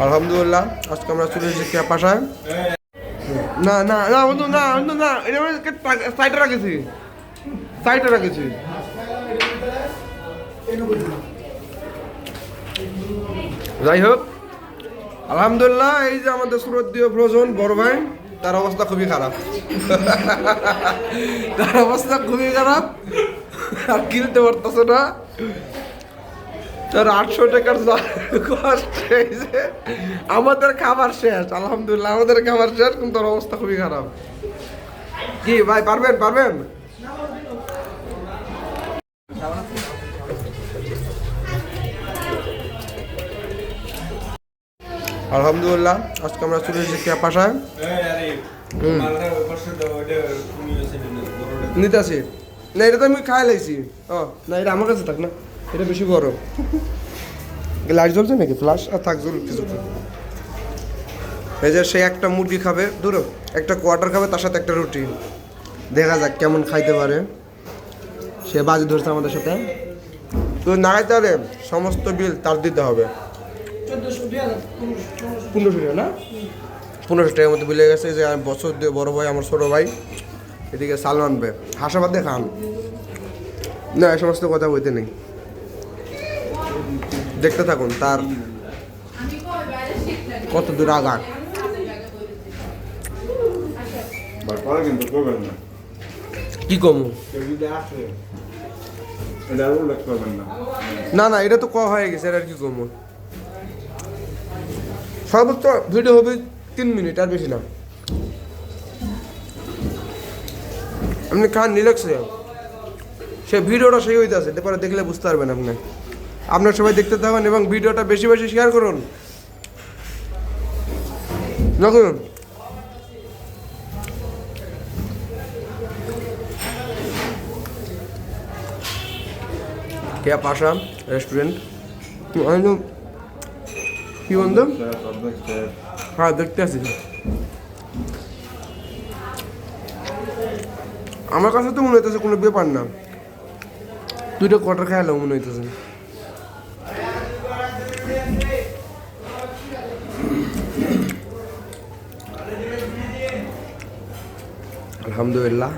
আলহামদুলিল্লাহ আজকে আমরা চলে এসেছি ক্যাপাসায়। না না না বন্ধু না বন্ধু না, এটা সাইডে রাখেছি, সাইডে রাখেছি। যাই হোক আলহামদুলিল্লাহ, এই যে আমাদের সুরতীয় প্রয়োজন বড় ভাই, তার অবস্থা খুবই খারাপ। তার অবস্থা খুবই খারাপ, আর কিনতে পারতেছে না। তার 800 টাকার কষ্ট হয়েছে। আমাদের খাবার শেষ, আলহামদুলিল্লাহ আমাদের খাবার শেষ, কিন্তু তার অবস্থা খুবই খারাপ। কি ভাই পারবেন পারবেন? আলহামদুলিল্লাহ আজকে আমরা চলে এসেছি ক্যাপাসায়। নিতে আসি না, এটা তো আমি খাই লাইছি। ও না, এটা আমার কাছে থাক না, এটা বেশি বড়। লাইট জ্বলছে নাকি? ফ্লাশ আর থাক জ্বল কিছু। এই যে সে একটা মুরগি খাবে, ধরো একটা কোয়ার্টার খাবে, তার সাথে একটা রুটি। দেখা যাক কেমন খাইতে পারে। সে বাজি ধরছে আমাদের সাথে। তো না খাইতে হলে সমস্ত বিল তার দিতে হবে। 1500 টাকা না? 1500 টাকার মতো বিলে গেছে। যে বছর দিয়ে বড় ভাই, আমার ছোটো ভাই, এদিকে সালমান ভাই হাসাবাদ দিয়ে খান না, এই সমস্ত কথা বলতে নেই। দেখতে থাকুন তার কত দূর আগান। কি কম না না, এটা তো কম হয়ে গেছে, আর কি কম। সর্বোচ্চ ভিডিও হবে 3 মিনিট, আর বেশি না। আপনি খান রিল্যাক্সে, সে ভিডিওটা সেই হইতে আছে, তারপরে দেখলে বুঝতে পারবেন আপনি। আপনার সবাই দেখতে থাকুন এবং ভিডিওটা বেশি বেশি শেয়ার করুন। দেখুন ক্যাপাসা রেস্টুরেন্ট। কি বন্ধু? হ্যাঁ দেখতে আসি। আমার কাছে তো মনে হইতেছে কোনো ব্যাপার না, 2টা কোয়ার্টার খাইলেও মনে হইতেছে। আলহামদুলিল্লাহ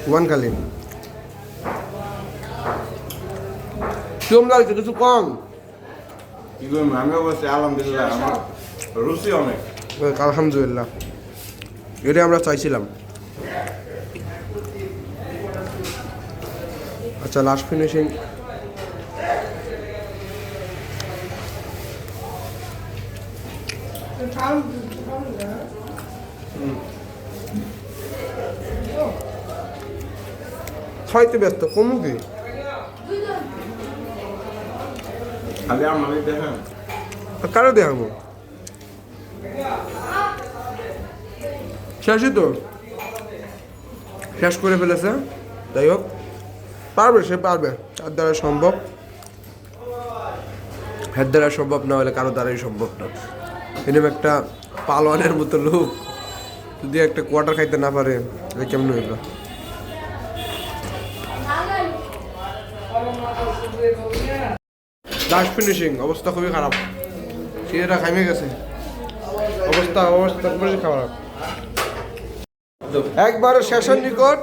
ওয়ান খালি কেমন লাগছে? কিছু কম? আমি অবশ্যই আলহামদুলিল্লাহ, আমার রুচি অনেক। আলহামদুলিল্লাহ, এটাই আমরা চাইছিলাম। আচ্ছা লাস্ট ফিনিশিং। খাইতে ব্যস্ত কমু কি? খালি আমার দেখেন কারো দেখাবো শেষই তো, শেষ করে ফেলেছে। যাই হোক পারবে, সে পারবে, তার দ্বারা সম্ভব। হের দ্বারা সম্ভব না হলে কারো দ্বারাই সম্ভব না। এরকম একটা পালোয়ানের মতো লোক যদি একটা কোয়ার্টার খাইতে না পারে, এটা কেমন হইল? লাস্ট ফিনিশিং, অবস্থা খুবই খারাপ। সিঁড়িটা খাইমে গেছে, অবস্থা খুবই খারাপ। একবার শেষের নিকট,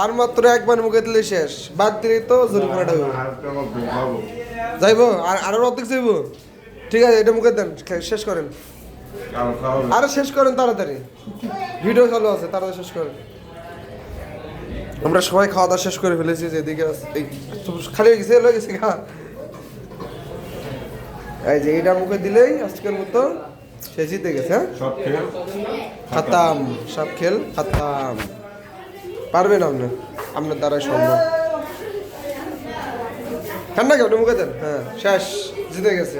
আর মাত্র একবার মুখে দিলে শেষ, বাদ দিলেই তো জরিমানাটা হইব। যাইবো আর আরো অর্ধেক যাইব। ঠিক আছে, এটা মুখে দেন, শেষ করেন। আরে শেষ করেন তাড়াতাড়ি, ভিডিও চালু আছে, তাড়াতাড়ি শেষ করেন। আমরা সবাই খাওয়া দাওয়া শেষ করে ফেলেছি। যেদিকে খালি হয়ে গেছে খা। এই যে এটা মুখে দিলেই আজকের মতো সে জিতে গেছে। খাতাম, সব খেল খাতাম। পারবেন আপনি, আপনার দ্বারাই সম্ভব। ঠান্ডা কেউ মুখে দেন। হ্যাঁ শেষ, জিতে গেছে।